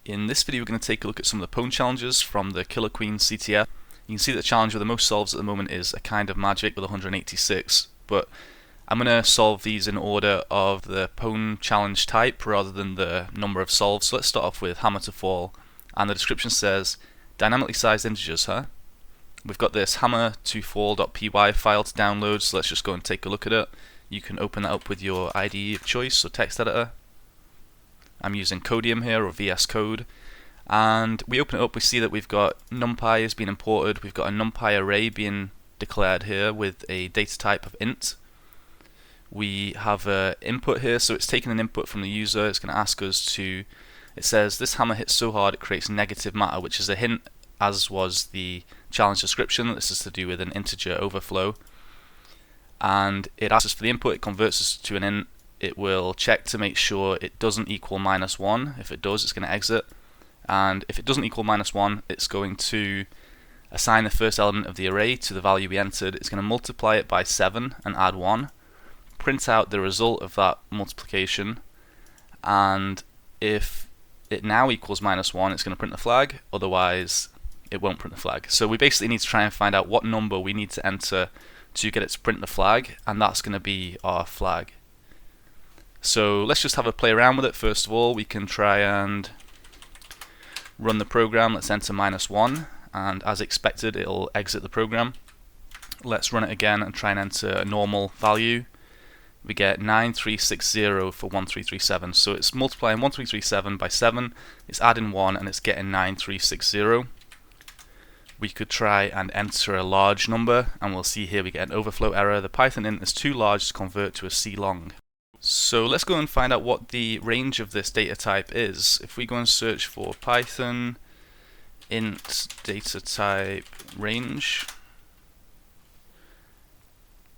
In this video we're going to take a look at some of the Pwn challenges from the KillerQueen CTF. You can see that the challenge with the most solves at the moment is a kind of magic with 186, but I'm going to solve these in order of the Pwn challenge type rather than the number of solves. So let's start off with hammer to fall, and the description says dynamically sized integers, huh? We've got this hammer to fall.py file to download, so let's just go and take a look at it. You can open that up with your IDE of choice or text editor. I'm using Codium here, or VS Code, and we open it up, we see that we've got NumPy has been imported, we've got a NumPy array being declared here with a data type of int. We have an input here, so it's taking an input from the user. It's going to ask us to, it says this hammer hits so hard it creates negative matter, which is a hint, as was the challenge description. This is to do with an integer overflow, and it asks us for the input, it converts us to an int. It will check to make sure it doesn't equal -1. If it does, it's going to exit, and if it doesn't equal -1, it's going to assign the first element of the array to the value we entered. It's going to multiply it by 7 and add 1, print out the result of that multiplication, and if it now equals -1, it's going to print the flag, otherwise it won't print the flag. So we basically need to try and find out what number we need to enter to get it to print the flag, and that's going to be our flag. So let's just have a play around with it. First of all, we can try and run the program. Let's enter -1, and as expected it'll exit the program. Let's run it again and try and enter a normal value. We get 9360 for 1337, so it's multiplying 1337 by 7, it's adding 1, and it's getting 9360. We could try and enter a large number, and we'll see here we get an overflow error. The Python int is too large to convert to a C long. So let's go and find out what the range of this data type is. If we go and search for Python int data type range,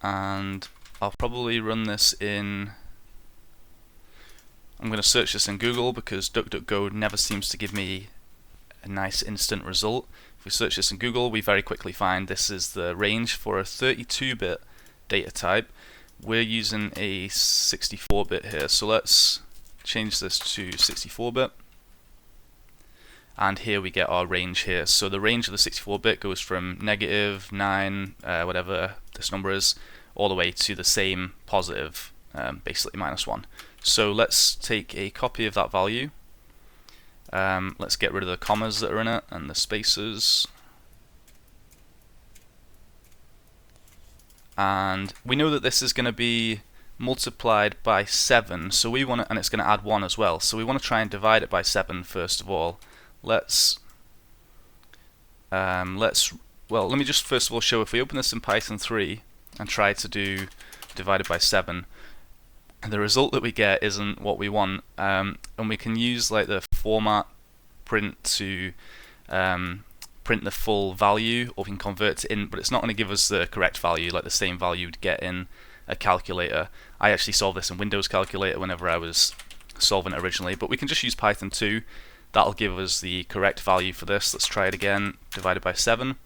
and I'll probably run this in, I'm going to search this in Google because DuckDuckGo never seems to give me a nice instant result. If we search this in Google, we very quickly find this is the range for a 32-bit data type. We're using a 64-bit here, so let's change this to 64-bit, and here we get our range here. So the range of the 64-bit goes from -9, whatever this number is, all the way to the same positive, basically -1. So let's take a copy of that value. Let's get rid of the commas that are in it and the spaces. And we know that this is going to be multiplied by 7, so we want to, and it's going to add 1 as well, so we want to try and divide it by 7 first of all. Let me just first of all show, if we open this in Python 3 and try to do divided by 7, the result that we get isn't what we want, and we can use like the format print to print the full value, or we can convert it in, but it's not going to give us the correct value, like the same value you'd get in a calculator. I actually solved this in Windows Calculator whenever I was solving it originally, but we can just use Python 2. That'll give us the correct value for this. Let's try it again, divided by 7,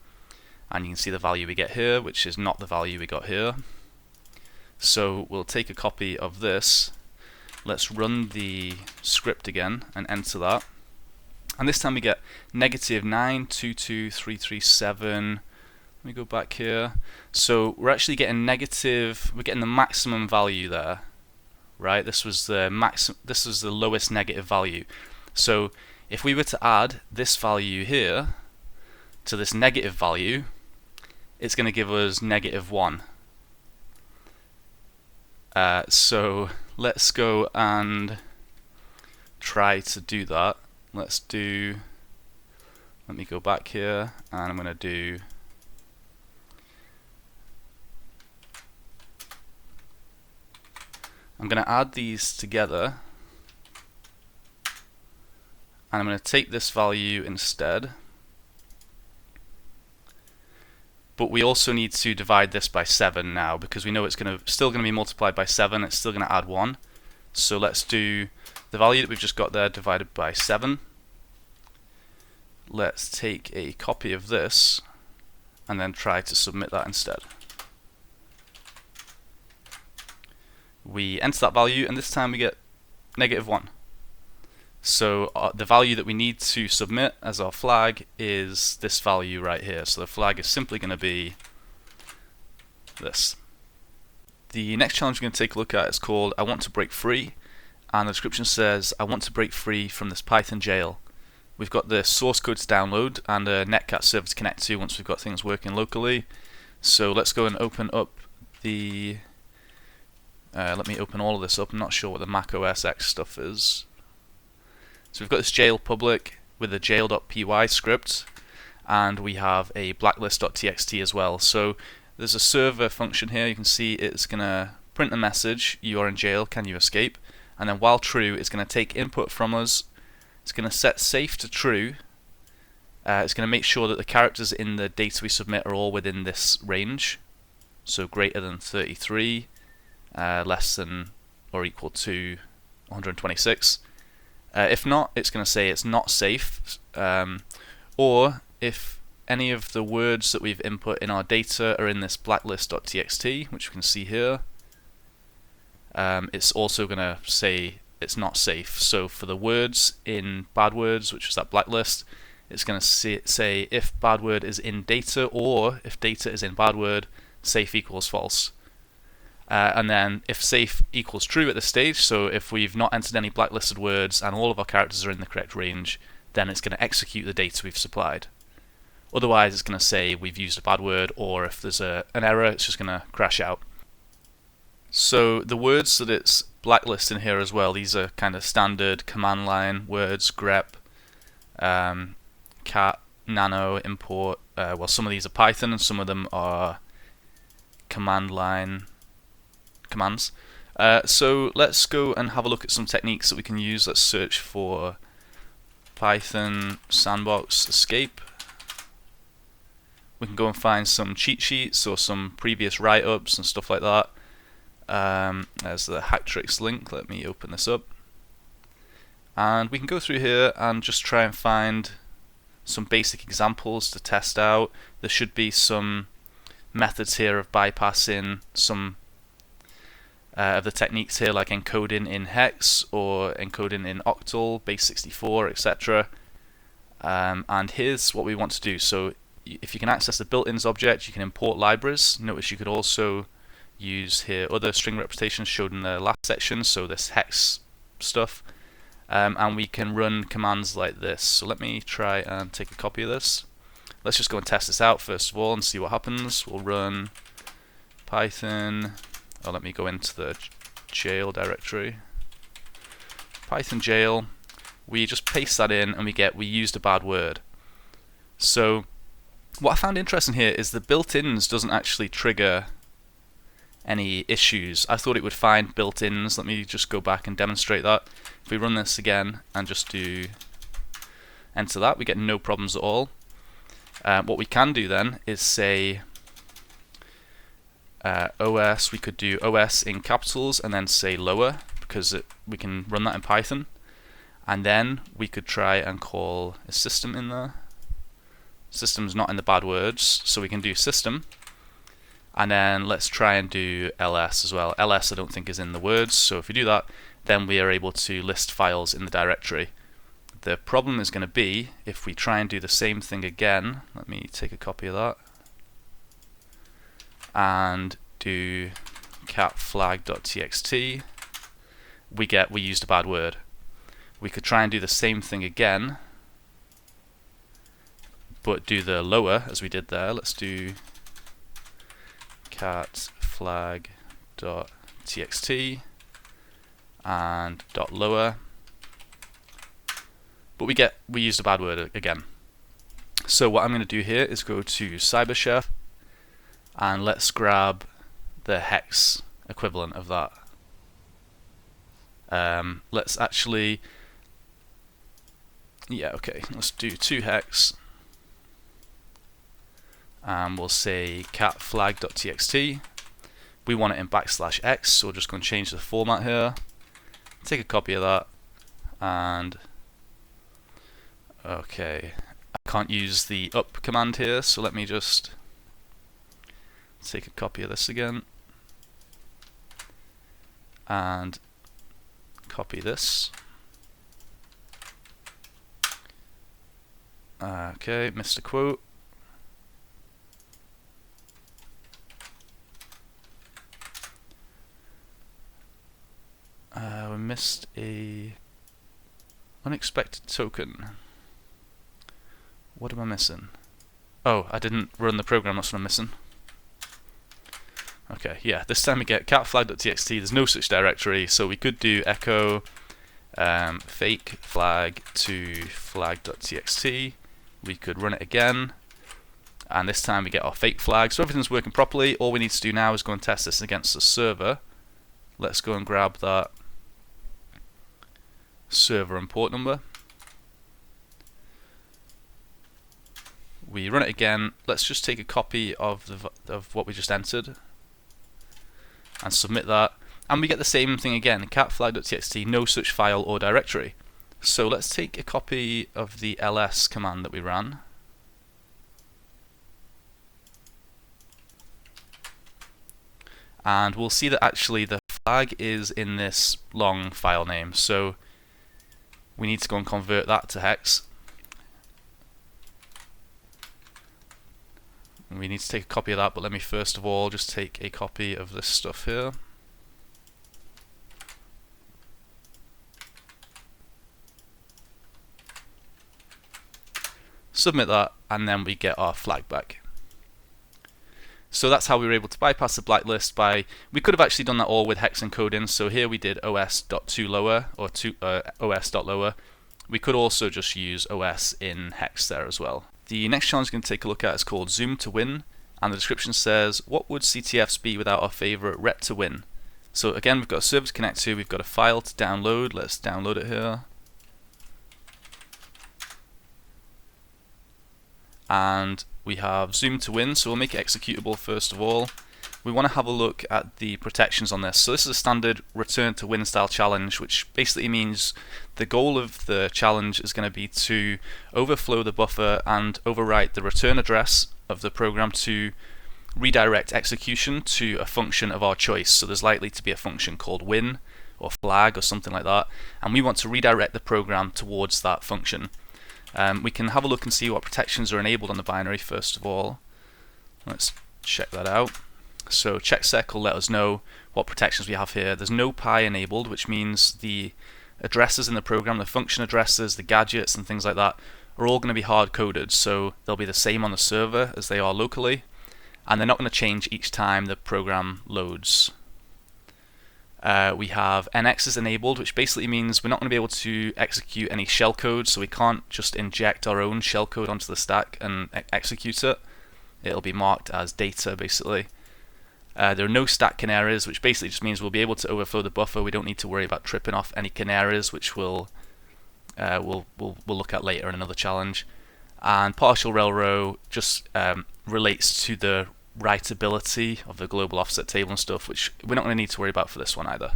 and you can see the value we get here, which is not the value we got here. So we'll take a copy of this, let's run the script again and enter that, and this time we get -922,337. Let me go back here. So we're actually getting we're getting the maximum value there, right? This was the lowest negative value. So if we were to add this value here to this negative value, it's going to give us -1. So let's go and try to do that. Let me go back here, and I'm going to add these together, and I'm going to take this value instead, but we also need to divide this by 7 now, because we know it's still going to be multiplied by 7, it's still going to add 1. So let's do the value that we've just got there divided by 7. Let's take a copy of this and then try to submit that instead. We enter that value, and this time we get -1. So the value that we need to submit as our flag is this value right here. So the flag is simply going to be this. The next challenge we're going to take a look at is called I want to break free, and the description says I want to break free from this Python jail. We've got the source code to download and a netcat server to connect to once we've got things working locally. So let's go and open up the let me open all of this up. I'm not sure what the Mac OS X stuff is. So we've got this jail public with a jail.py script, and we have a blacklist.txt as well. So there's a server function here. You can see it's going to print a message, you are in jail, can you escape? And then while true, it's going to take input from us. It's going to set safe to true. It's going to make sure that the characters in the data we submit are all within this range. So greater than 33, less than or equal to 126. If not, it's going to say it's not safe, or if any of the words that we've input in our data are in this blacklist.txt, which we can see here, it's also going to say it's not safe. So for the words in bad words, which is that blacklist, it's going to say if bad word is in data, or if data is in bad word, safe equals false. And then if safe equals true at this stage, so if we've not entered any blacklisted words and all of our characters are in the correct range, then it's going to execute the data we've supplied. Otherwise it's going to say we've used a bad word, or if there's an error, it's just going to crash out. So the words that it's blacklisting here as well, these are kind of standard command line words, grep, cat, nano, import. Well, some of these are Python and some of them are command line commands. So let's go and have a look at some techniques that we can use. Let's search for Python sandbox escape. We can go and find some cheat sheets or some previous write-ups and stuff like that. There's the hack tricks link. Let me open this up, and we can go through here and just try and find some basic examples to test out. There should be some methods here of bypassing some of the techniques here, like encoding in hex or encoding in octal, base 64, etc. And here's what we want to do. So if you can access the built-ins object, you can import libraries. Notice you could also use here other string representations showed in the last section, so this hex stuff. And we can run commands like this. So let me try and take a copy of this. Let's just go and test this out first of all and see what happens. We'll run Python. Oh, let me go into the jail directory. Python jail. We just paste that in and we used a bad word. So what I found interesting here is the built-ins doesn't actually trigger any issues. I thought it would find built-ins. Let me just go back and demonstrate that. If we run this again and just do enter that, we get no problems at all. What we can do then is say OS. We could do OS in capitals and then say lower, because we can run that in Python. And then we could try and call a system in there. System's not in the bad words, so we can do system. And then let's try and do ls as well. Ls I don't think is in the words, so if we do that, then we are able to list files in the directory. The problem is going to be if we try and do the same thing again. Let me take a copy of that and do cat flag.txt. We used a bad word. We could try and do the same thing again, but do the lower as we did there. Let's do cat flag.txt and .lower, but we used a bad word again. So what I'm going to do here is go to CyberChef and let's grab the hex equivalent of that. Let's actually, let's do 2 hex. And we'll say cat flag.txt. We want it in \x, so we're just going to change the format here. Take a copy of that, and okay, I can't use the up command here, so let me just take a copy of this again and copy this. Okay, missed a quote. We missed a unexpected token. What am I missing? Oh, I didn't run the program, that's what I'm missing. Okay, yeah, this time we get catflag.txt, there's no such directory, so we could do echo fake flag to flag.txt. We could run it again, and this time we get our fake flag, so everything's working properly. All we need to do now is go and test this against the server. Let's go and grab that server and port number. We run it again. Let's just take a copy of what we just entered and submit that, and we get the same thing again, catflag.txt, no such file or directory. So let's take a copy of the ls command that we ran. And we'll see that actually the flag is in this long file name, so we need to go and convert that to hex. We need to take a copy of that, but let me first of all just take a copy of this stuff here. Submit that, and then we get our flag back. So that's how we were able to bypass the blacklist by, we could have actually done that all with hex encoding, so here we did os.toLower or os.lower. We could also just use os in hex there as well. The next challenge we're going to take a look at is called Zoom to Win, and the description says, what would CTFs be without our favorite rep to win? So again, we've got a server to connect to, we've got a file to download, let's download it here. And we have Zoom to Win, so we'll make it executable first of all. We want to have a look at the protections on this. So this is a standard return to win style challenge, which basically means the goal of the challenge is going to be to overflow the buffer and overwrite the return address of the program to redirect execution to a function of our choice. So there's likely to be a function called win or flag or something like that, and we want to redirect the program towards that function. We can have a look and see what protections are enabled on the binary first of all. Let's check that out. So checksec will let us know what protections we have here. There's no py enabled, which means the addresses in the program, the function addresses, the gadgets and things like that are all going to be hard coded, so they'll be the same on the server as they are locally, and they're not going to change each time the program loads. We have NX is enabled, which basically means we're not going to be able to execute any shellcode, so we can't just inject our own shellcode onto the stack and execute it. It'll be marked as data basically. There are no stack canaries, which basically just means we'll be able to overflow the buffer. We don't need to worry about tripping off any canaries, which we'll look at later in another challenge. And partial rel-row just relates to the writability of the global offset table and stuff, which we're not going to need to worry about for this one either.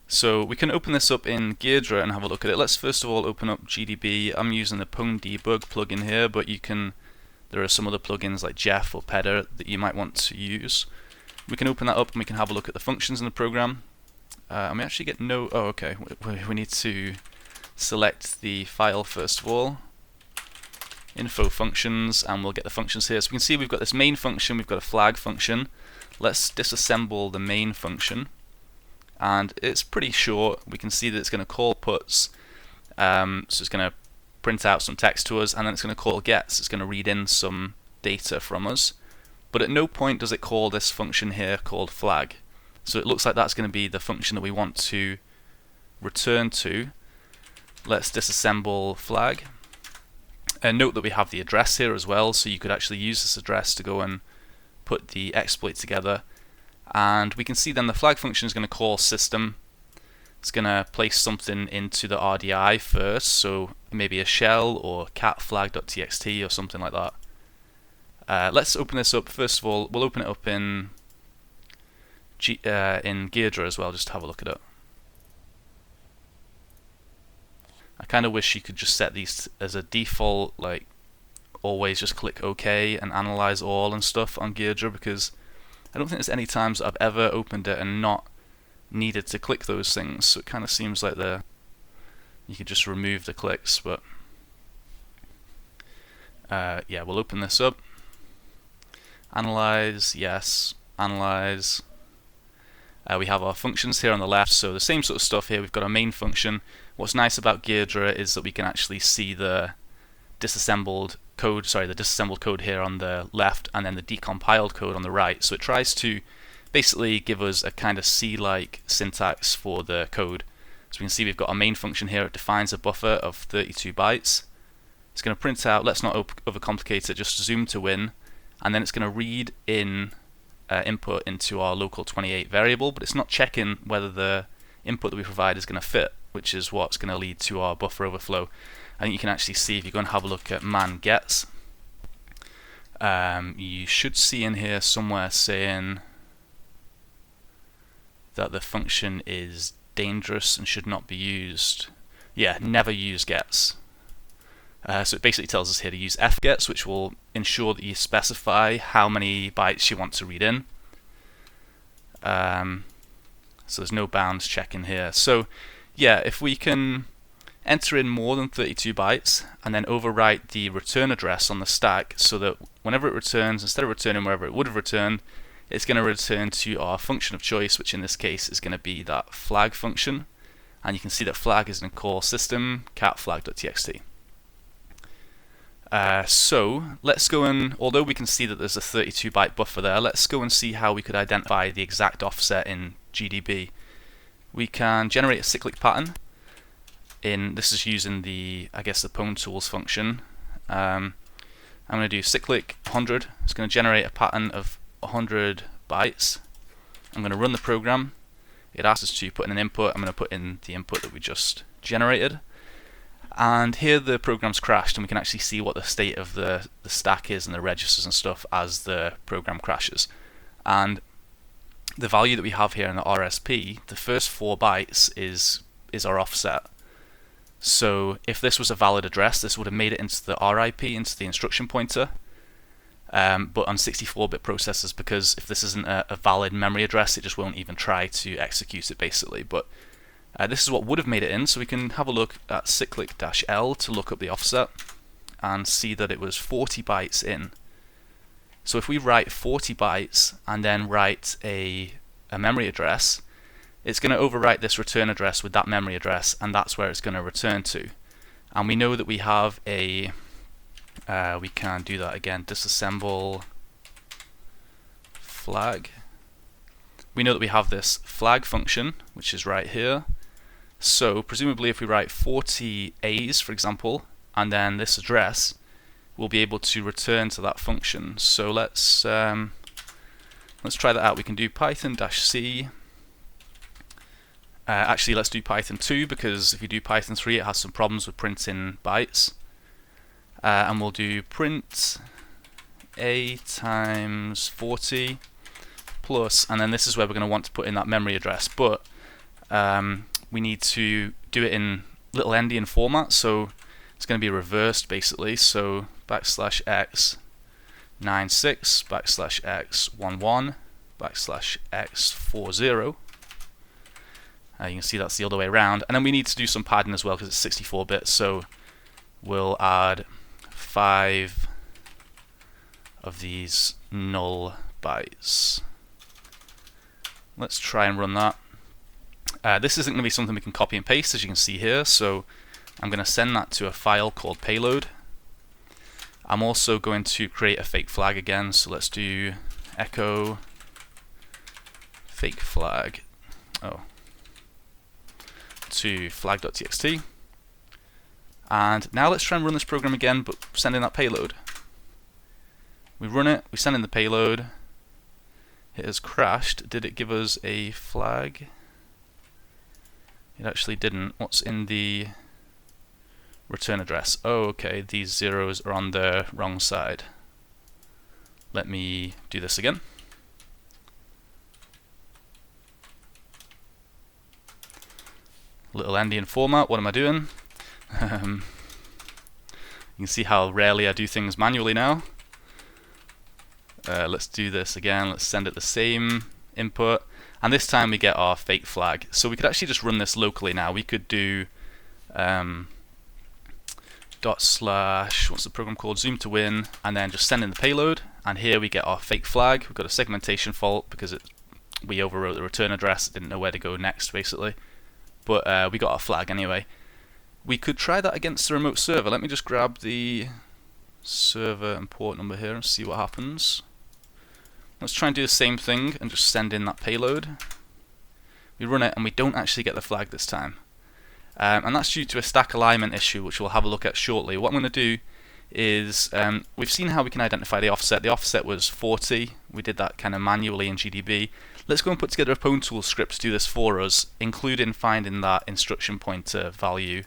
So we can open this up in Geardra and have a look at it. Let's first of all open up GDB. I'm using the PwnDebug plugin here, but there are some other plugins like Jeff or Pedder that you might want to use. We can open that up and we can have a look at the functions in the program. And we actually get no, oh okay, we need to select the file first of all. Info functions, and we'll get the functions here. So we can see we've got this main function, we've got a flag function. Let's disassemble the main function, and it's pretty short. We can see that it's going to call puts, so it's going to print out some text to us, and then it's going to call gets. It's going to read in some data from us, but at no point does it call this function here called flag. So it looks like that's going to be the function that we want to return to. Let's disassemble flag. And note that we have the address here as well, so you could actually use this address to go and put the exploit together. And we can see then the flag function is going to call system. It's going to place something into the RDI first, so maybe a shell or catflag.txt or something like that. Let's open this up. First of all, we'll open it up in Geardra as well, just to have a look at it. I kind of wish you could just set these as a default, like always just click OK and analyze all and stuff on Geardra, because I don't think there's any times that I've ever opened it and not needed to click those things. So it kind of seems like you could just remove the clicks, but Yeah, we'll open this up. Analyze, yes, analyze. We have our functions here on the left, so the same sort of stuff here. We've got our main function. What's nice about Geardra is that we can actually see the disassembled code, here on the left, and then the decompiled code on the right. So it tries to basically give us a kind of C-like syntax for the code. So we can see we've got our main function here. It defines a buffer of 32 bytes. It's going to print out, let's not overcomplicate it, just zoom to win, and then it's going to read in input into our local 28 variable, but it's not checking whether the input that we provide is going to fit, which is what's going to lead to our buffer overflow. I think you can actually see if you go and have a look at man gets, you should see in here somewhere saying that the function is dangerous and should not be used. Yeah, never use gets. So it basically tells us here to use fgets, which will ensure that you specify how many bytes you want to read in. So there's no bounds check in here. So yeah, if we can enter in more than 32 bytes and then overwrite the return address on the stack so that whenever it returns, instead of returning wherever it would have returned, it's going to return to our function of choice, which in this case is going to be that flag function. And you can see that flag is in call system cat flag.txt. So let's go and, although we can see that there's a 32 byte buffer there, let's go and see how we could identify the exact offset in GDB. We can generate a cyclic pattern. This is using the, I guess, the PwnTools function. I'm going to do cyclic 100. It's going to generate a pattern of 100 bytes. I'm going to run the program. It asks us to put in an input. I'm going to put in the input that we just generated. And here the program's crashed, and we can actually see what the state of the stack is and the registers and stuff as the program crashes. And the value that we have here in the RSP, the first 4 bytes is our offset. So if this was a valid address, this would have made it into the RIP, into the instruction pointer. But on 64-bit processors, because if this isn't a valid memory address, it just won't even try to execute it basically. But this is what would have made it in, so we can have a look at cyclic-L to look up the offset and see that it was 40 bytes in. So if we write 40 bytes and then write a memory address, it's going to overwrite this return address with that memory address, and that's where it's going to return to. And we know that we have a, we can do that again, disassemble flag. We know that we have this flag function, which is right here. So presumably if we write 40 A's, for example, and then this address, we'll be able to return to that function. So let's try that out. We can do Python-C. Actually, let's do Python 2, because if you do Python 3, it has some problems with printing bytes. And we'll do print A times 40 plus, and then this is where we're going to want to put in that memory address. But we need to do it in little endian format, so it's going to be reversed basically. So \x 96 \x 11 \x 40. You can see that's the other way around, and then we need to do some padding as well because it's 64-bit. So we'll add 5 of these null bytes. Let's try and run that. This isn't going to be something we can copy and paste, as you can see here, so I'm going to send that to a file called payload. I'm also going to create a fake flag again, so let's do echo fake flag to flag.txt. And now let's try and run this program again, but send in that payload. We run it, we send in the payload, it has crashed. Did it give us a flag? It actually didn't. What's in the return address? Oh, okay, these zeros are on the wrong side. Let me do this again. Little endian format, what am I doing? You can see how rarely I do things manually now. Let's do this again, let's send it the same input, and this time we get our fake flag. So we could actually just run this locally now. We could do dot slash, what's the program called, zoom to win, and then just send in the payload, and here we get our fake flag. We've got a segmentation fault because we overwrote the return address, didn't know where to go next basically, but we got our flag anyway. We could try that against the remote server. Let me just grab the server and port number here and see what happens. Let's try and do the same thing and just send in that payload. We run it and we don't actually get the flag this time. And that's due to a stack alignment issue, which we'll have a look at shortly. What I'm going to do is, we've seen how we can identify the offset. The offset was 40. We did that kind of manually in GDB. Let's go and put together a PwnTools script to do this for us, including finding that instruction pointer value.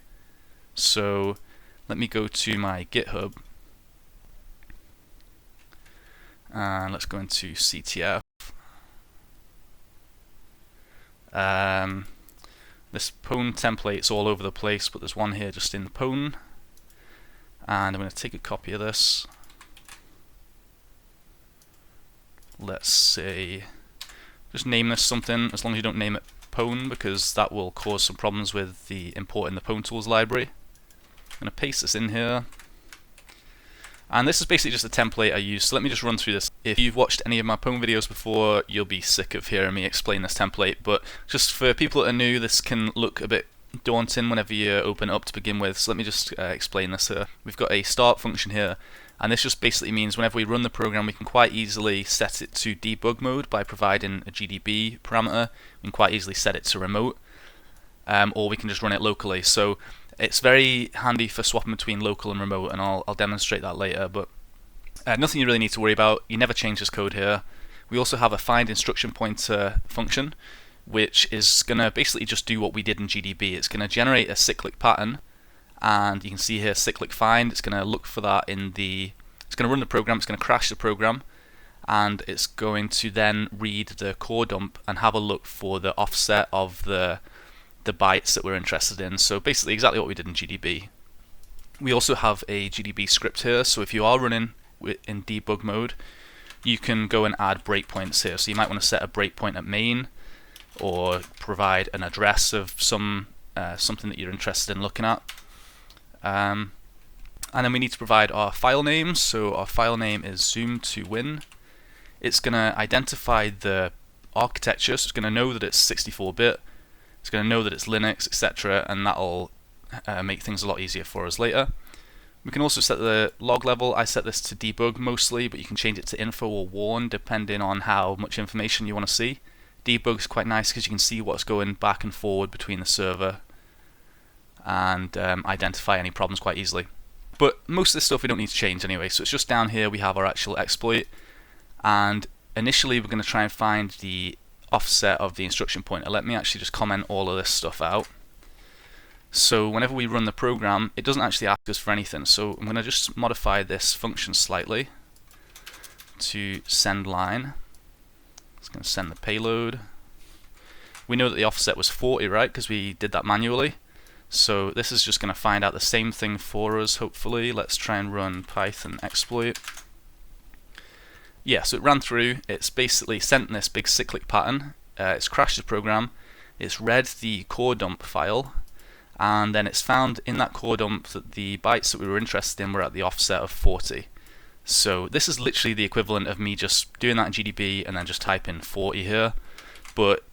So let me go to my GitHub. And let's go into CTF. This Pwn template's all over the place, but there's one here just in Pwn. And I'm going to take a copy of this. Let's say, just name this something, as long as you don't name it Pwn, because that will cause some problems with the importing the PwnTools library. I'm going to paste this in here. And this is basically just a template I use, so let me just run through this. If you've watched any of my Pwn videos before, you'll be sick of hearing me explain this template, but just for people that are new, this can look a bit daunting whenever you open it up to begin with, so let me just explain this here. We've got a start function here, and this just basically means whenever we run the program, we can quite easily set it to debug mode by providing a GDB parameter. We can quite easily set it to remote, or we can just run it locally. So it's very handy for swapping between local and remote, and I'll demonstrate that later, but nothing you really need to worry about. You never change this code here. We also have a find instruction pointer function, which is going to basically just do what we did in GDB. It's going to generate a cyclic pattern, and you can see here cyclic find. It's going to look for that in the, it's going to run the program, it's going to crash the program, and it's going to then read the core dump and have a look for the offset of the bytes that we're interested in. So basically exactly what we did in GDB. We also have a GDB script here, so if you are running in debug mode, you can go and add breakpoints here. So you might want to set a breakpoint at main, or provide an address of some something that you're interested in looking at. And then we need to provide our file name. So our file name is zoom to win. It's going to identify the architecture, so it's going to know that it's 64-bit. It's going to know that it's Linux, etc., and that'll make things a lot easier for us later. We can also set the log level. I set this to debug mostly, but you can change it to info or warn depending on how much information you want to see. Debug's quite nice because you can see what's going back and forward between the server and identify any problems quite easily. But most of this stuff we don't need to change anyway, so it's just down here we have our actual exploit, and initially we're going to try and find the offset of the instruction pointer. Let me actually just comment all of this stuff out. So whenever we run the program, it doesn't actually ask us for anything, so I'm going to just modify this function slightly to send line. It's going to send the payload. We know that the offset was 40, right, because we did that manually. So this is just going to find out the same thing for us, hopefully. Let's try and run Python exploit. Yeah, so it ran through. It's basically sent this big cyclic pattern. It's crashed the program. It's read the core dump file, and then it's found in that core dump that the bytes that we were interested in were at the offset of 40. So this is literally the equivalent of me just doing that in GDB and then just type in 40 here. But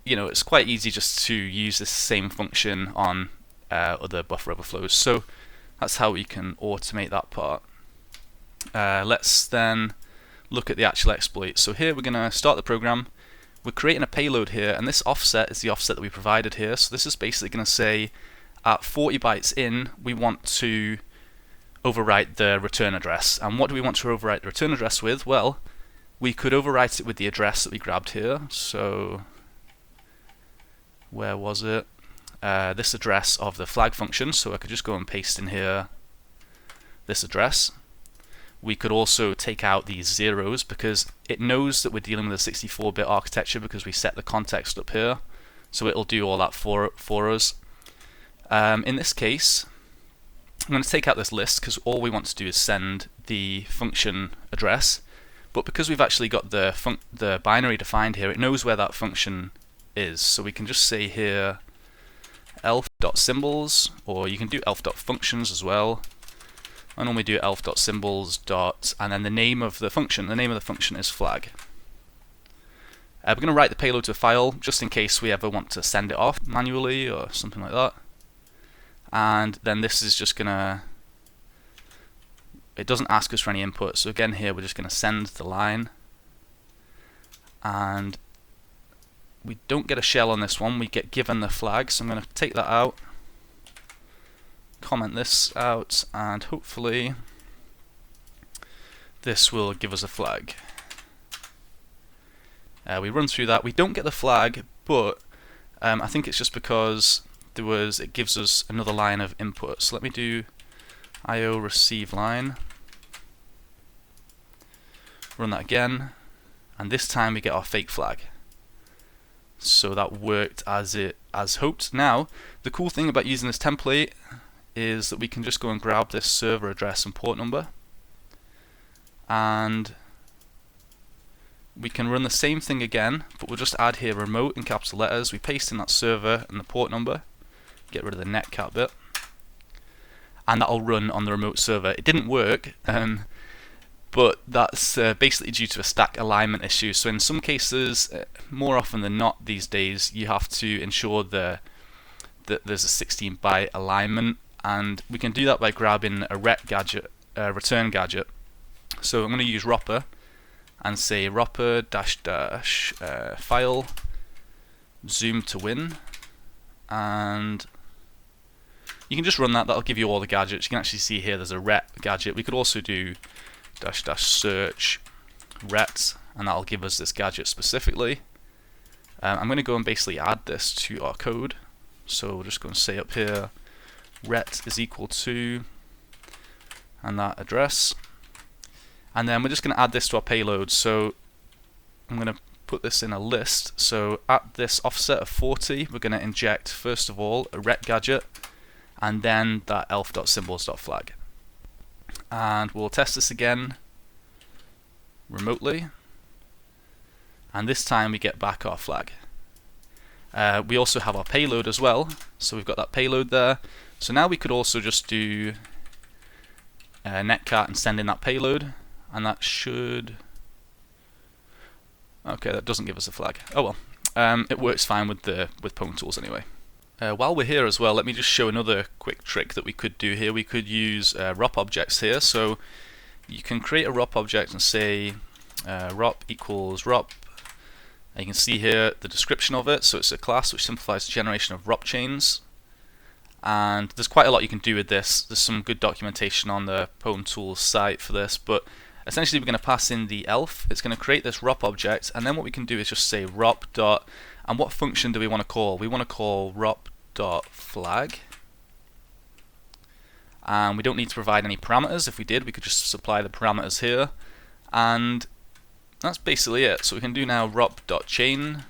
you know, it's quite easy just to use this same function on other buffer overflows. So that's how we can automate that part. Let's then look at the actual exploit. So here we're going to start the program. We're creating a payload here, and this offset is the offset that we provided here. So this is basically going to say at 40 bytes in, we want to overwrite the return address. And what do we want to overwrite the return address with? Well, we could overwrite it with the address that we grabbed here. So where was it? This address of the flag function. So I could just go and paste in here this address. We could also take out these zeros because it knows that we're dealing with a 64-bit architecture because we set the context up here. So it'll do all that for us. In this case, I'm going to take out this list because all we want to do is send the function address. But because we've actually got the binary defined here, it knows where that function is. So we can just say here elf.symbols, or you can do elf.functions as well. I normally do elf.symbols dot, and then the name of the function. The name of the function is flag. We're going to write the payload to a file just in case we ever want to send it off manually or something like that. And then this is just going to, it doesn't ask us for any input, so again here we're just going to send the line. And we don't get a shell on this one, we get given the flag, so I'm going to take that out, comment this out, and hopefully this will give us a flag. We run through that, we don't get the flag, but I think it's just because it gives us another line of input. So let me do IO receive line, run that again, and this time we get our fake flag. So that worked as hoped. Now, the cool thing about using this template is that we can just go and grab this server address and port number, and we can run the same thing again, but we'll just add here remote in capital letters. We paste in that server and the port number, get rid of the netcat bit, and that'll run on the remote server. It didn't work, but that's basically due to a stack alignment issue. So in some cases, more often than not these days, you have to ensure that there's a 16-byte alignment, and we can do that by grabbing a return gadget. So I'm going to use Ropper and say Ropper -- file zoom to win, and you can just run that. That'll give you all the gadgets. You can actually see here there's a ret gadget. We could also do -- search ret, and that'll give us this gadget specifically. I'm going to go and basically add this to our code. So we're just going to say up here ret is equal to, and that address. And then we're just going to add this to our payload. So I'm going to put this in a list. So at this offset of 40, we're going to inject first of all a ret gadget, and then that elf.symbols.flag. And we'll test this again remotely, and this time we get back our flag. We also have our payload as well, so we've got that payload there. So now we could also just do netcat and send in that payload, and that should, okay, that doesn't give us a flag. Oh well, it works fine with PwnTools anyway. While we're here as well, let me just show another quick trick that we could do here. We could use ROP objects here. So you can create a ROP object and say ROP equals ROP. And you can see here the description of it. So it's a class which simplifies the generation of ROP chains. And there's quite a lot you can do with this. There's some good documentation on the PwnTools site for this, but essentially we're going to pass in the elf. It's going to create this ROP object, and then what we can do is just say ROP dot, and what function do we want to call? We want to call ROP.flag, and we don't need to provide any parameters. If we did, we could just supply the parameters here, and that's basically it. So we can do now ROP.chain,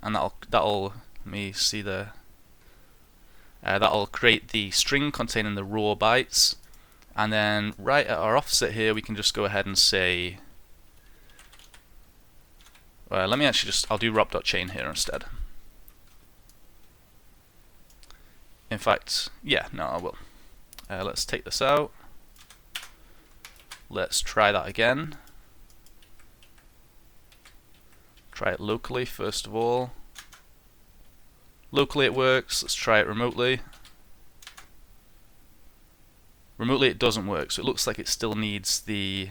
and that'll let me see the that'll create the string containing the raw bytes, and then right at our offset here we can just go ahead and say, let me actually I'll do ROP.chain here instead. In fact, yeah, no, I will. Let's take this out. Let's try that again. Try it locally first of all. Locally it works. Let's try it remotely. Remotely it doesn't work, so it looks like it still needs the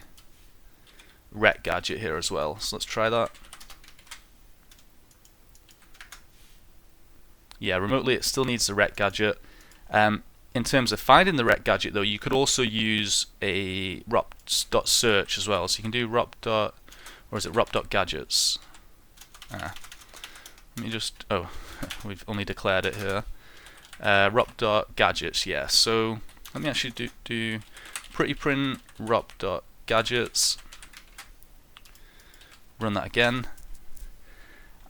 ret gadget here as well. So let's try that. Yeah, remotely it still needs the ret gadget. In terms of finding the ret gadget though, you could also use a ROP.search as well. So you can do ROP.gadgets. Let me just, we've only declared it here. ROP.gadgets, yeah. So let me actually do pretty print ROP.gadgets. Run that again.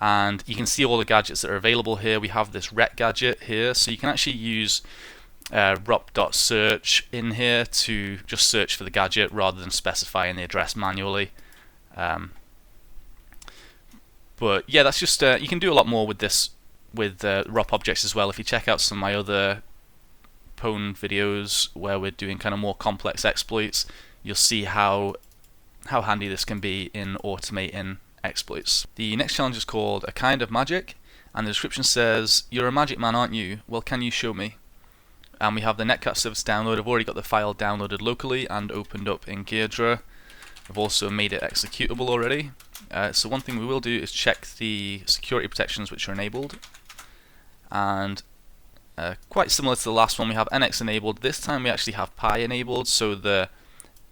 And you can see all the gadgets that are available here. We have this ret gadget here, so you can actually use ROP.search in here to just search for the gadget rather than specifying the address manually. But yeah, that's just you can do a lot more with this with ROP objects as well. If you check out some of my other Pwn videos where we're doing kind of more complex exploits, you'll see how handy this can be in automating exploits. The next challenge is called A Kind of Magic, and the description says, "You're a magic man, aren't you? Well, can you show me?" And we have the netcat service download. I've already got the file downloaded locally and opened up in Geardra. I've also made it executable already. So one thing we will do is check the security protections which are enabled. And quite similar to the last one, we have NX enabled. This time we actually have Pi enabled, so the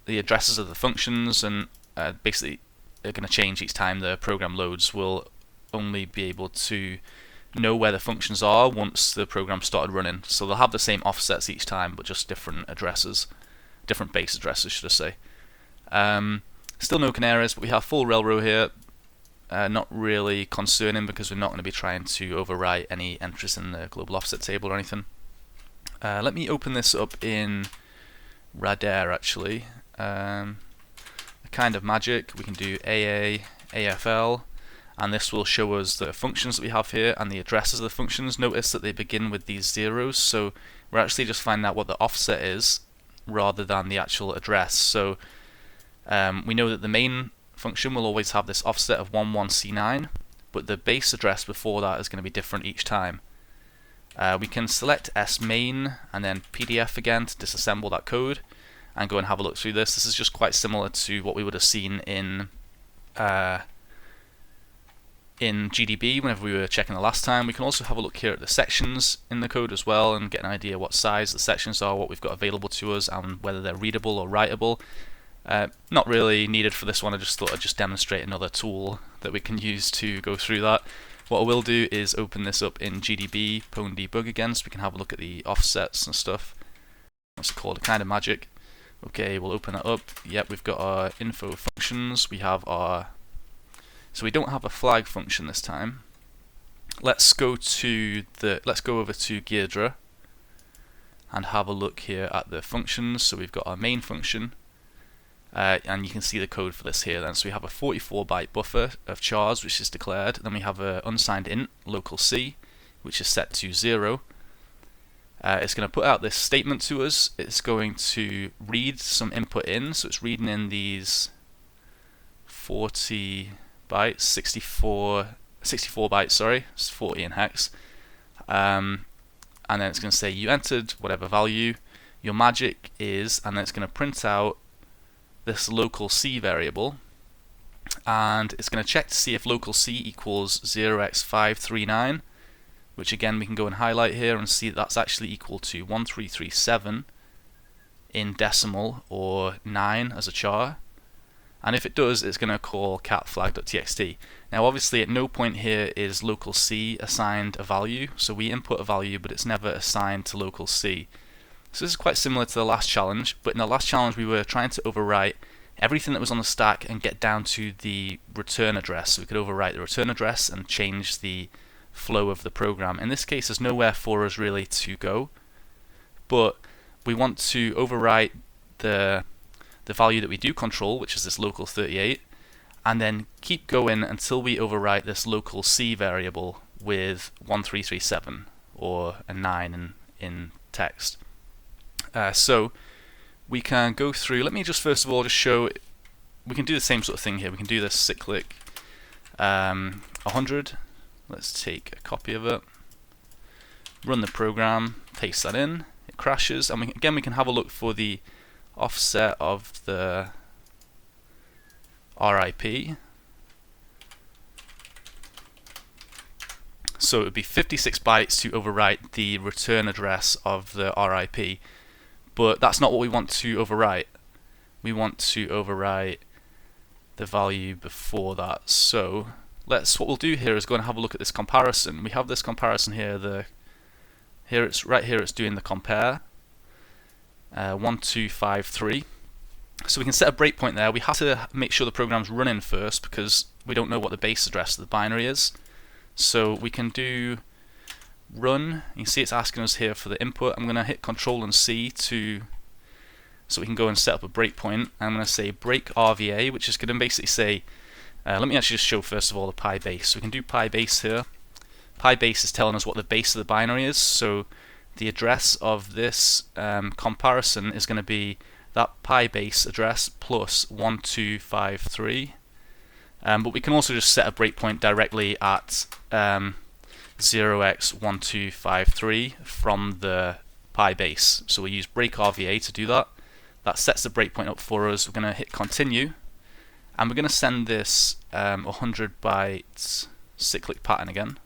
addresses of the functions and basically are going to change each time the program loads. Will only be able to know where the functions are once the program started running. So they'll have the same offsets each time, but just different addresses, different base addresses, should I say. Still no canaries, but we have full railroad here. Not really concerning because we're not going to be trying to overwrite any entries in the global offset table or anything. Let me open this up in Radar actually. A Kind of Magic, we can do AA, AFL, and this will show us the functions that we have here and the addresses of the functions. Notice that they begin with these zeros, so we're actually just finding out what the offset is rather than the actual address. So we know that the main function will always have this offset of 11C9, but the base address before that is going to be different each time. We can select smain and then PDF again to disassemble that code and go and have a look through this. This is just quite similar to what we would have seen in GDB whenever we were checking the last time. We can also have a look here at the sections in the code as well and get an idea what size the sections are, what we've got available to us, and whether they're readable or writable. Not really needed for this one. I just thought I'd just demonstrate another tool that we can use to go through that. What I will do is open this up in GDB, Pwn debug again, so we can have a look at the offsets and stuff. It's called A Kind of Magic. Okay, we'll open that up. Yep, we've got our info functions. We have our... So we don't have a flag function this time. Let's go over to Geardra and have a look here at the functions. So we've got our main function. And you can see the code for this here then. So we have a 44-byte buffer of chars which is declared. Then we have an unsigned int, local C, which is set to 0. It's going to put out this statement to us. It's going to read some input in. So it's reading in these 40 bytes, 64 bytes, sorry. It's 40 in hex. And then it's going to say you entered whatever value. Your magic is, and then it's going to print out this local C variable, and it's going to check to see if local C equals 0x539, which again we can go and highlight here and see that's actually equal to 1337 in decimal or 9 as a char. And if it does, it's going to call catflag.txt. Now obviously at no point here is local C assigned a value, so we input a value but it's never assigned to local C. So this is quite similar to the last challenge, but in the last challenge we were trying to overwrite everything that was on the stack and get down to the return address. So we could overwrite the return address and change the flow of the program. In this case there's nowhere for us really to go, but we want to overwrite the value that we do control, which is this local 38, and then keep going until we overwrite this local C variable with 1337 or a 9 in text. So we can go through. Let me just first of all just show. We can do the same sort of thing here. We can do this cyclic 100. Let's take a copy of it. Run the program. Paste that in. It crashes, and again we can have a look for the offset of the RIP. So it would be 56 bytes to overwrite the return address of the RIP. But that's not what we want to overwrite. We want to overwrite the value before that. So what we'll do here is go and have a look at this comparison. We have this comparison here. It's doing the compare 1, 2, 5, 3. So we can set a breakpoint there. We have to make sure the program's running first because we don't know what the base address of the binary is. So we can do run. You can see it's asking us here for the input. I'm going to hit Control and C so we can go and set up a breakpoint. I'm going to say break RVA, which is going to basically say, let me actually just show first of all the pi base. So we can do pi base here. pybase is telling us what the base of the binary is, so the address of this comparison is going to be that pybase address plus 1253. But we can also just set a breakpoint directly at 0x1253 from the pybase. So we use break RVA to do that. That sets the breakpoint up for us. We're going to hit continue, and we're going to send this 100 bytes cyclic pattern again.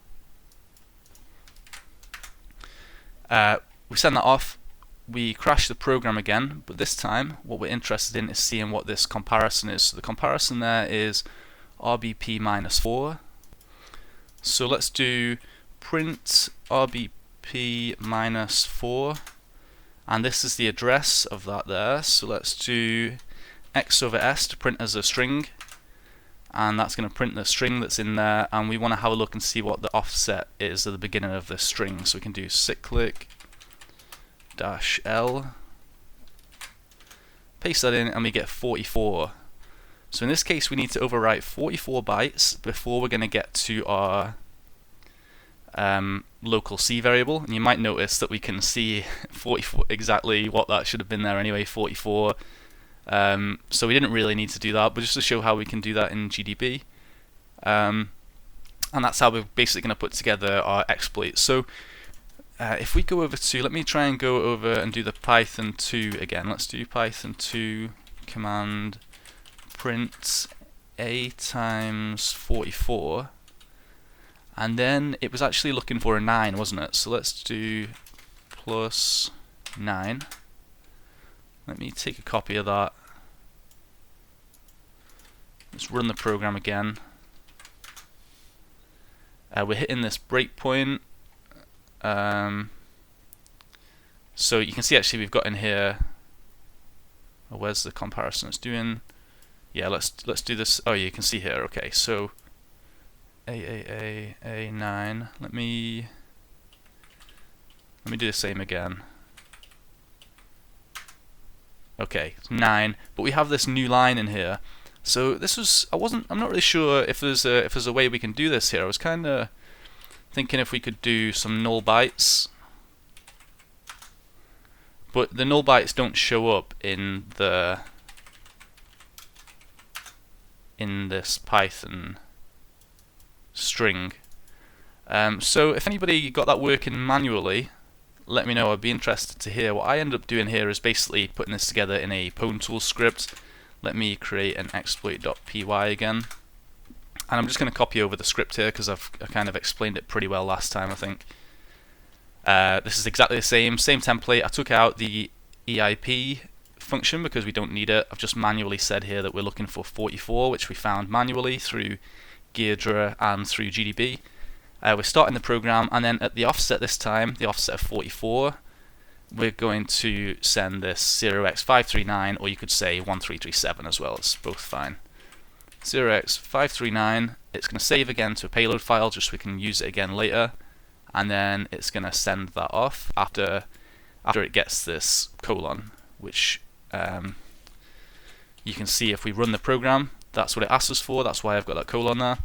We send that off. We crash the program again, but this time what we're interested in is seeing what this comparison is. So the comparison there is RBP minus 4. So let's do print RBP minus 4, and this is the address of that there. So let's do x over s to print as a string, and that's going to print the string that's in there, and we want to have a look and see what the offset is at the beginning of the string. So we can do cyclic -L, paste that in, and we get 44. So in this case we need to overwrite 44 bytes before we're going to get to our local C variable, and you might notice that we can see 44 exactly what that should have been there anyway, 44. So we didn't really need to do that, but just to show how we can do that in GDB. And that's how we're basically going to put together our exploit. So if we go over to, let me try and go over and do the Python 2 again. Let's do Python 2 command print a times 44, and then it was actually looking for a 9, wasn't it? So let's do plus 9. Let me take a copy of that. Let's run the program again. We're hitting this breakpoint. So you can see actually we've got in here, where's the comparison it's doing? Yeah, let's do this. Oh, you can see here. Okay, so A9. Let me do the same again. Okay, 9. But we have this new line in here. So this was I'm not really sure if there's a way we can do this here. I was kind of thinking if we could do some null bytes, but the null bytes don't show up in this Python string. So if anybody got that working manually, let me know. I'd be interested to hear. What I end up doing here is basically putting this together in a PwnTools script. Let me create an exploit.py again, and I'm just going to copy over the script here because I kind of explained it pretty well last time, I think. This is exactly the same template. I took out the EIP function because we don't need it. I've just manually said here that we're looking for 44, which we found manually through Geardra and through GDB. We're starting the program, and then at the offset this time, the offset of 44, we're going to send this 0x539, or you could say 1337 as well. It's both fine. 0x539, it's going to save again to a payload file just so we can use it again later, and then it's going to send that off after it gets this colon, which you can see if we run the program, that's what it asks us for. That's why I've got that colon there.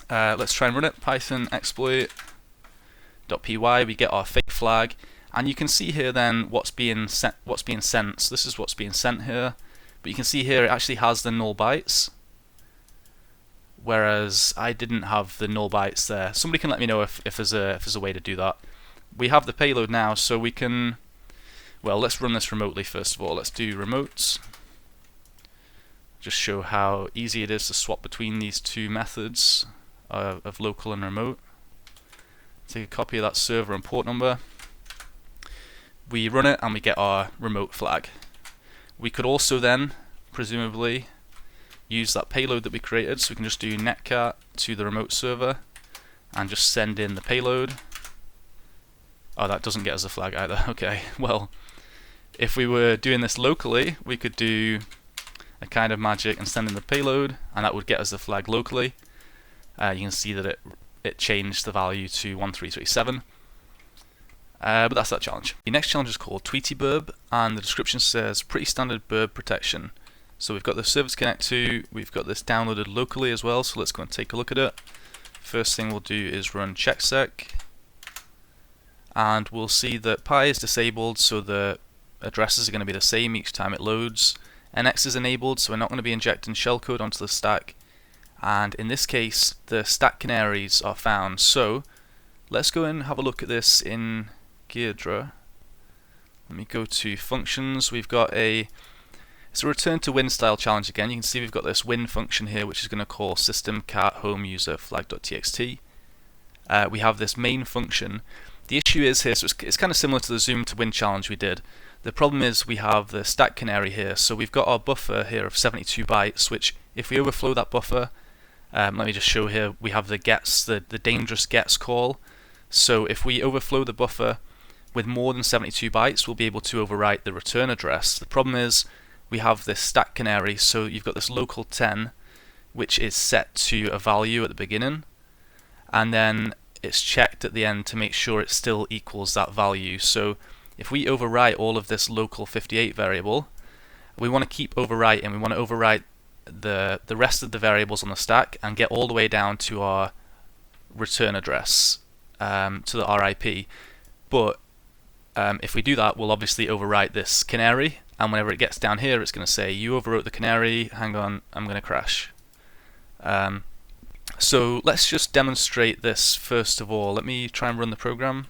Let's try and run it. Python exploit.py, we get our fake flag, and you can see here then what's being sent. So this is what's being sent here, but you can see here it actually has the null bytes, whereas I didn't have the null bytes there. Somebody can let me know if there's a way to do that. We have the payload now, so we can, well, let's run this remotely first of all. Let's do remotes. Just show how easy it is to swap between these two methods of local and remote. Take a copy of that server and port number. We run it and we get our remote flag. We could also then, presumably, use that payload that we created, so we can just do netcat to the remote server and just send in the payload. Oh, that doesn't get us a flag either. Okay, well, if we were doing this locally, we could do a kind of magic and send in the payload, and that would get us the flag locally. You can see that it changed the value to 1337. But that's that challenge. The next challenge is called TweetyBirb, and the description says pretty standard burb protection. So we've got the server to connect to, we've got this downloaded locally as well, so let's go and take a look at it. first thing we'll do is run checksec, and we'll see that pi is disabled, so the addresses are going to be the same each time it loads. NX is enabled, so we're not going to be injecting shellcode onto the stack, and in this case the stack canaries are found. So let's go and have a look at this in Geardra. Let me go to functions. We've got it's a return to win style challenge again. You can see we've got this win function here, which is going to call system cat home user flag.txt. We have this main function. The issue is here, so it's kind of similar to the zoom to win challenge we did. The problem is we have the stack canary here, so we've got our buffer here of 72 bytes, which if we overflow that buffer, let me just show here, we have the gets, the dangerous gets call. So if we overflow the buffer with more than 72 bytes, we'll be able to overwrite the return address. The problem is we have this stack canary, so you've got this local 10, which is set to a value at the beginning, and then it's checked at the end to make sure it still equals that value. So if we overwrite all of this local 58 variable, we want to keep overwriting. We want to overwrite the rest of the variables on the stack and get all the way down to our return address, to the RIP. But if we do that, we'll obviously overwrite this canary, and whenever it gets down here, it's going to say, you overwrote the canary, hang on, I'm going to crash. So let's just demonstrate this first of all. Let me try and run the program.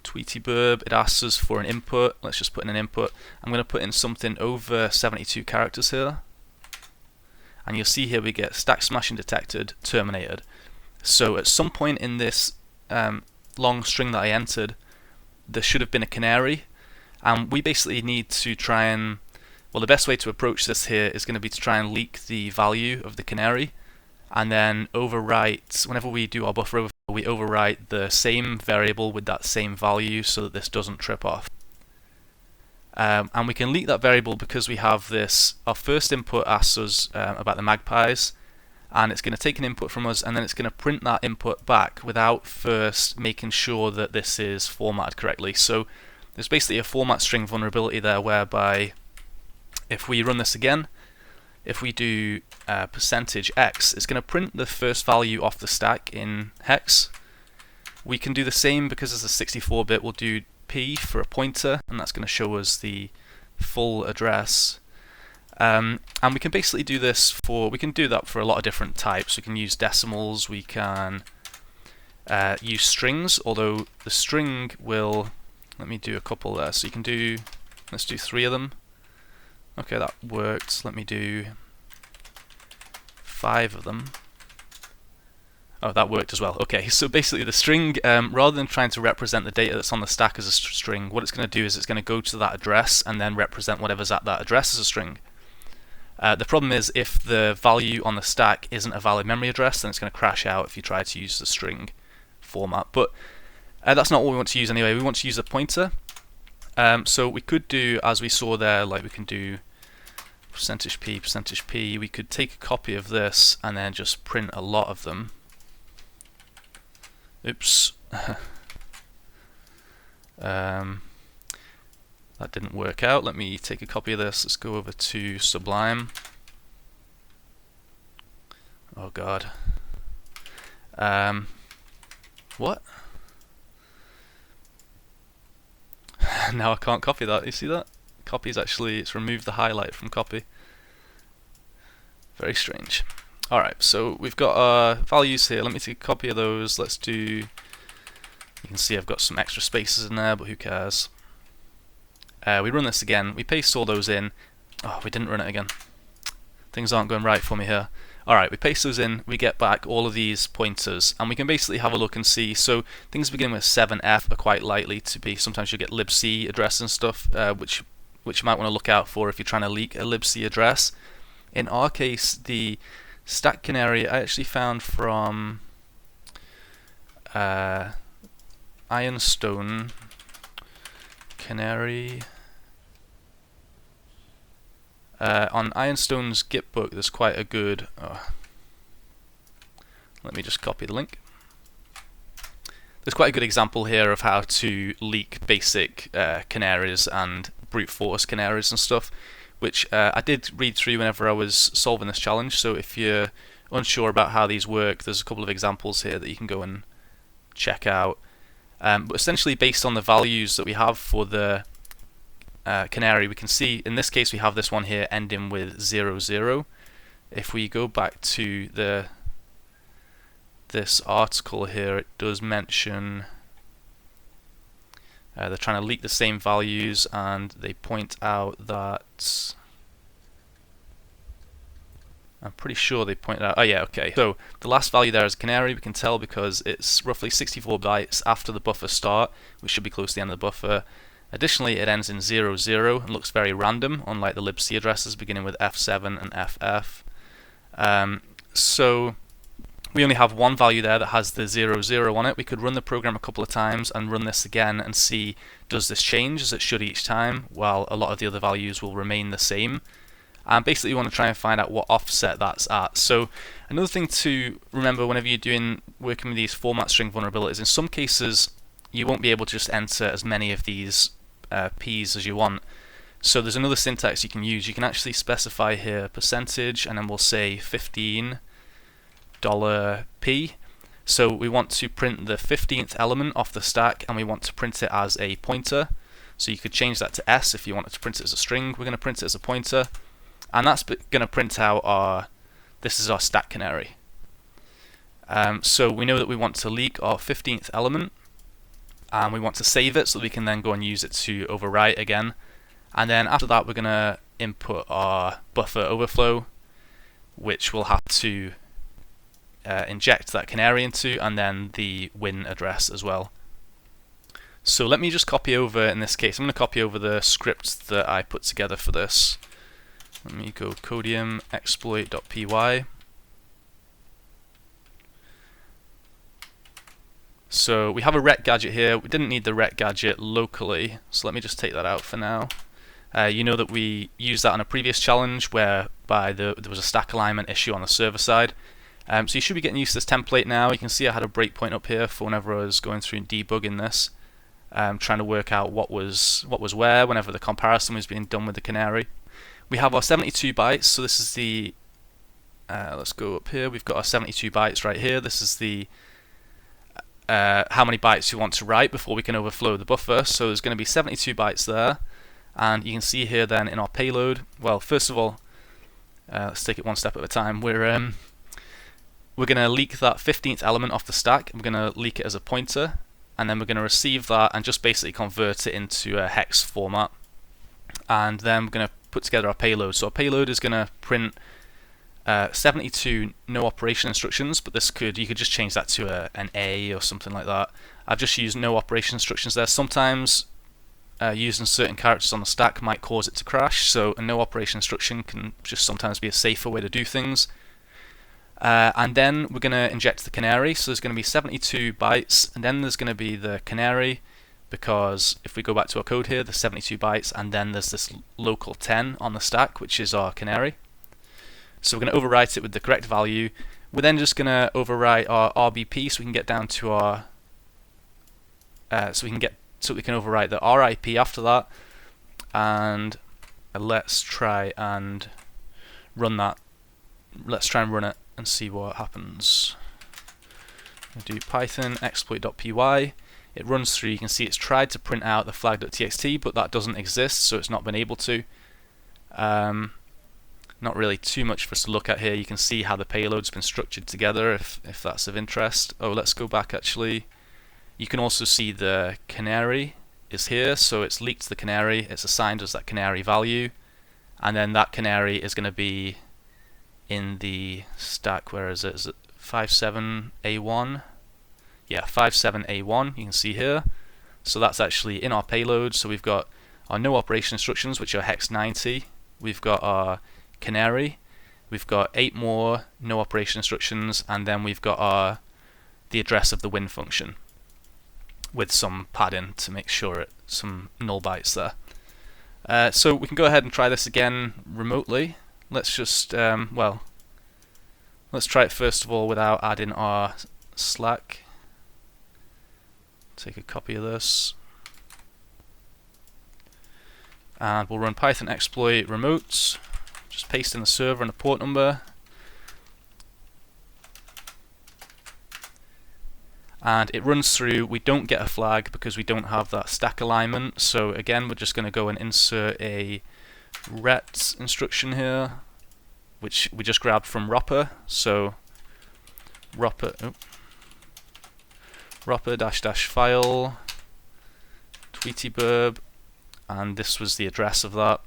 TweetyBirb, it asks us for an input. Let's just put in an input. I'm going to put in something over 72 characters here. And you'll see here we get stack smashing detected, terminated. So at some point in this long string that I entered, there should have been a canary. And we basically need to try and, well, the best way to approach this here is going to be to try and leak the value of the canary, and then overwrite, whenever we do our buffer overflow, we overwrite the same variable with that same value so that this doesn't trip off. And we can leak that variable because we have this, our first input asks us about the magpies, and it's going to take an input from us, and then it's going to print that input back without first making sure that this is formatted correctly. So there's basically a format string vulnerability there, whereby if we run this again, if we do %x, it's going to print the first value off the stack in hex. We can do the same because it's a 64-bit. We'll do p for a pointer, and that's going to show us the full address. And we can basically do this we can do that for a lot of different types. We can use decimals, we can use strings, although the string will, let me do a couple there. So you can do, let's do 3 of them. Okay, that worked. Let me do 5 of them. Oh, that worked as well. Okay, so basically the string, rather than trying to represent the data that's on the stack as a string, what it's going to do is it's going to go to that address and then represent whatever's at that address as a string. The problem is if the value on the stack isn't a valid memory address, then it's going to crash out if you try to use the string format. But that's not what we want to use anyway. We want to use a pointer. So we could do, as we saw there, like we can do %p, we could take a copy of this and then just print a lot of them. Oops. That didn't work out. Let me take a copy of this. Let's go over to Sublime. Oh god. What? Now I can't copy that. You see that? Copy is actually, it's removed the highlight from copy. Very strange. Alright, so we've got our values here. Let me take a copy of those. Let's do, you can see I've got some extra spaces in there, but who cares? We run this again. We paste all those in. Oh, we didn't run it again. Things aren't going right for me here. Alright, we paste those in, we get back all of these pointers, and we can basically have a look and see. So things beginning with 7F are quite likely to be, sometimes you get libc address and stuff, which you might want to look out for if you're trying to leak a libc address. In our case, the stack canary I actually found from Ironstone canary. On Ironstone's Git book, there's quite a good. Let me just copy the link. There's quite a good example here of how to leak basic canaries and brute force canaries and stuff, which I did read through whenever I was solving this challenge. So if you're unsure about how these work, there's a couple of examples here that you can go and check out. But essentially, based on the values that we have for the canary, we can see in this case we have this one here ending with 00, 0. If we go back to this article here, it does mention they're trying to leak the same values, and they point out that I'm pretty sure they pointed out, oh yeah, okay. So the last value there is canary. We can tell because it's roughly 64 bytes after the buffer start, which should be close to the end of the buffer. Additionally, it ends in 00, 0 and looks very random, unlike the libc addresses beginning with F7 and FF. So we only have one value there that has the 00, 0 on it. We could run the program a couple of times and run this again and see, does this change as it should each time, while a lot of the other values will remain the same. And basically you want to try and find out what offset that's at. So another thing to remember whenever you're working with these format string vulnerabilities, in some cases you won't be able to just enter as many of these P's as you want. So there's another syntax you can use. You can actually specify here percentage, and then we'll say $15 $P. So we want to print the 15th element off the stack, and we want to print it as a pointer. So you could change that to S if you wanted to print it as a string. We're going to print it as a pointer, and that's going to print out this is our stack canary. So we know that we want to leak our 15th element, and we want to save it so that we can then go and use it to overwrite again. And then after that we're going to input our buffer overflow, which we'll have to inject that canary into, and then the win address as well. So let me just copy over, in this case I'm going to copy over the script that I put together for this. Let me go codium exploit.py. So we have a ret gadget here. We didn't need the ret gadget locally, so let me just take that out for now. You know that we used that on a previous challenge whereby there was a stack alignment issue on the server side. So you should be getting used to this template now. You can see I had a breakpoint up here for whenever I was going through and debugging this, trying to work out what was where whenever the comparison was being done with the canary. We have our 72 bytes, so this is the let's go up here. We've got our 72 bytes right here. This is the how many bytes you want to write before we can overflow the buffer. So there's going to be 72 bytes there, and you can see here then in our payload. Well, first of all, let's take it one step at a time. We're going to leak that 15th element off the stack. We're going to leak it as a pointer, and then we're going to receive that and just basically convert it into a hex format. And then we're going to put together our payload. So our payload is going to print 72 no operation instructions, but you could just change that to an A or something like that. I've just used no operation instructions there. Sometimes using certain characters on the stack might cause it to crash, so a no operation instruction can just sometimes be a safer way to do things. And then we're going to inject the canary, so there's going to be 72 bytes, and then there's going to be the canary, because if we go back to our code here, there's 72 bytes, and then there's this local 10 on the stack, which is our canary. So we're going to overwrite it with the correct value. We're then just going to overwrite our RBP so we can get down to our so we can overwrite the RIP after that. And let's try and run that. Let's try and run it and see what happens. I'll do python exploit.py. It runs through. You can see it's tried to print out the flag.txt, but that doesn't exist, so it's not been able to. Not really too much for us to look at here. You can see how the payload's been structured together if that's of interest. Oh, let's go back actually. You can also see the canary is here, so it's leaked the canary, it's assigned as that canary value, and then that canary is going to be in the stack. Where is it? Is it 57A1? Yeah, 57A1, you can see here. So that's actually in our payload. So we've got our no operation instructions, which are hex 90. We've got our canary, we've got 8 more no operation instructions, and then we've got the address of the win function with some padding to make sure some null bytes there. So we can go ahead and try this again remotely. Let's just let's try it first of all without adding our Slack. Take a copy of this, and we'll run python exploit remote. Just paste in the server and a port number. and it runs through. We don't get a flag because we don't have that stack alignment, so again we're just going to go and insert a ret instruction here, which we just grabbed from Ropper. So Ropper --file TweetyBirb, and this was the address of that.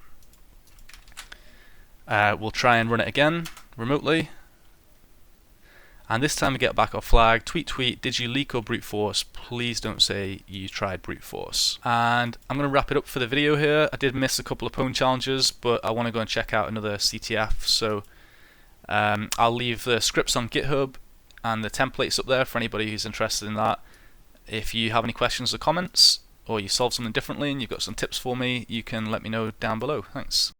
We'll try and run it again remotely, and this time we get back our flag. Tweet, did you leak or brute force? Please don't say you tried brute force. And I'm going to wrap it up for the video here. I did miss a couple of pwn challenges, but I want to go and check out another CTF, so I'll leave the scripts on GitHub and the templates up there for anybody who's interested in that. If you have any questions or comments, or you solved something differently and you've got some tips for me, you can let me know down below. Thanks.